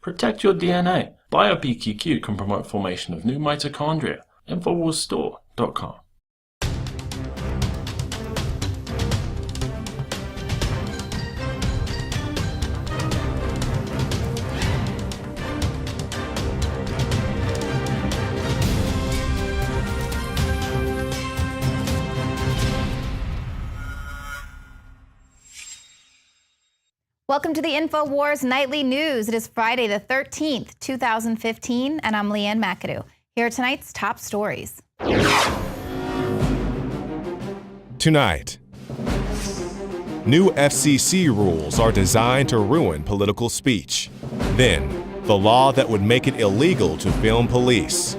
Protect your DNA. BioPQQ can promote formation of new mitochondria. Infowarsstore.com. Welcome to the Infowars Nightly News. It is Friday the 13th, 2015, and I'm Leanne McAdoo. Here are tonight's top stories. Tonight, new FCC rules are designed to ruin political speech. Then, the law that would make it illegal to film police.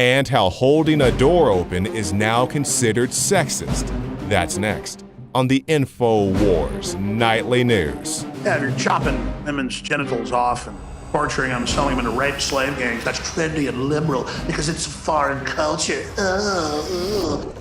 And how holding a door open is now considered sexist. That's next on the Infowars Nightly News. Yeah, if you're chopping women's genitals off and torturing them, selling them into rape slave gangs, that's trendy and liberal because it's a foreign culture. Well,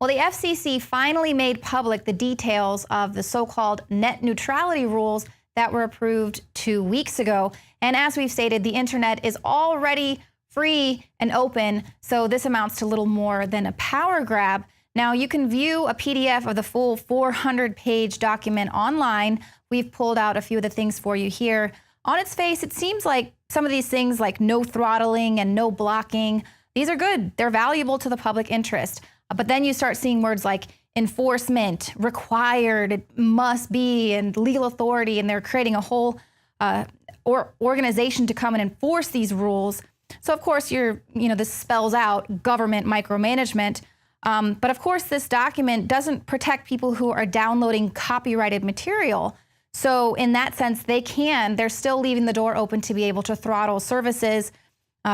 the FCC finally made public the details of the so-called net neutrality rules that were approved 2 weeks ago. And as we've stated, the internet is already free and open, so this amounts to little more than a power grab. Now, you can view a PDF of the full 400-page document online. We've pulled out a few of the things for you here. On its face, it seems like some of these things like no throttling and no blocking, these are good. They're valuable to the public interest. But then you start seeing words like enforcement, required, it must be, and legal authority, and they're creating a whole organization to come and enforce these rules. So, of course, this spells out government micromanagement. But of course, this document doesn't protect people who are downloading copyrighted material. So in that sense, they're still leaving the door open to be able to throttle services.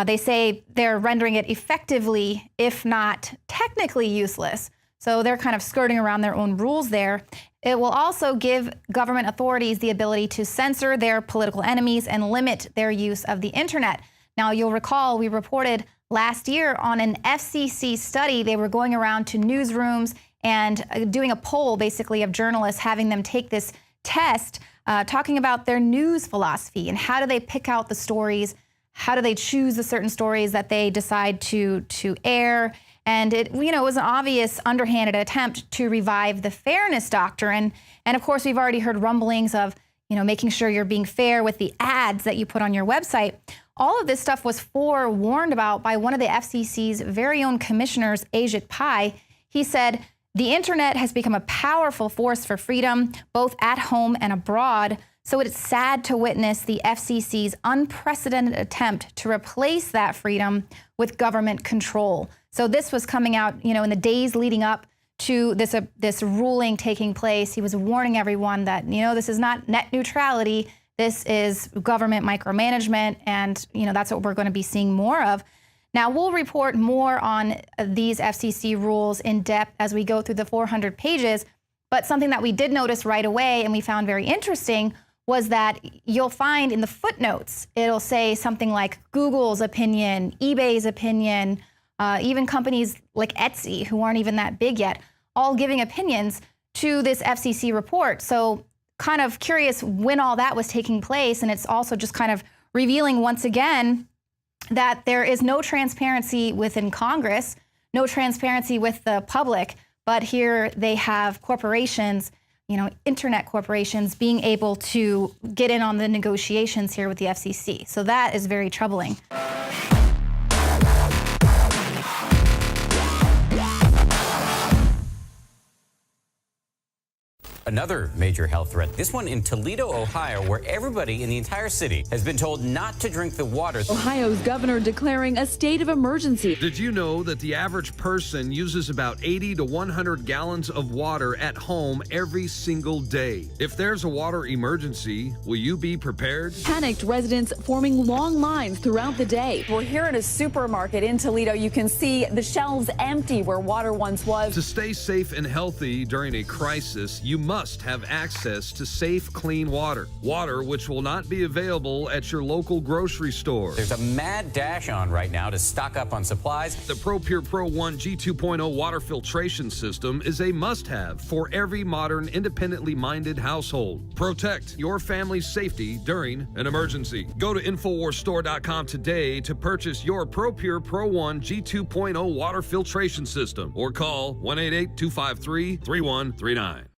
They say they're rendering it effectively, if not technically useless. So they're kind of skirting around their own rules there. It will also give government authorities the ability to censor their political enemies and limit their use of the internet. Now, you'll recall we reported last year on an FCC study. They were going around to newsrooms and doing a poll, basically, of journalists, having them take this test, talking about their news philosophy and how do they pick out the stories, how do they choose the certain stories that they decide to air. And it was an obvious underhanded attempt to revive the fairness doctrine. And of course, we've already heard rumblings of making sure you're being fair with the ads that you put on your website. All of this stuff was forewarned about by one of the FCC's very own commissioners, Ajit Pai. He said, the internet has become a powerful force for freedom, both at home and abroad. So it's sad to witness the FCC's unprecedented attempt to replace that freedom with government control. So this was coming out, in the days leading up to this ruling taking place. He was warning everyone that, this is not net neutrality. This is government micromanagement, and that's what we're going to be seeing more of. Now, we'll report more on these FCC rules in depth as we go through the 400 pages, but something that we did notice right away and we found very interesting was that you'll find in the footnotes, it'll say something like Google's opinion, eBay's opinion, even companies like Etsy, who aren't even that big yet, all giving opinions to this FCC report. So kind of curious when all that was taking place, and it's also just kind of revealing once again that there is no transparency within Congress, no transparency with the public, but here they have corporations, internet corporations being able to get in on the negotiations here with the FCC. So that is very troubling. Another major health threat, this one in Toledo, Ohio, where everybody in the entire city has been told not to drink the water. Ohio's governor declaring a state of emergency. Did you know that the average person uses about 80 to 100 gallons of water at home every single day? If there's a water emergency, will you be prepared? Panicked residents forming long lines throughout the day. We're here at a supermarket in Toledo. You can see the shelves empty where water once was. To stay safe and healthy during a crisis, you must must have access to safe, clean water. Water which will not be available at your local grocery store. There's a mad dash on right now to stock up on supplies. The ProPure Pro 1 G2.0 water filtration system is a must-have for every modern, independently minded household. Protect your family's safety during an emergency. Go to InfoWarsStore.com today to purchase your ProPure Pro 1 G2.0 water filtration system or call 1-888-253-3139.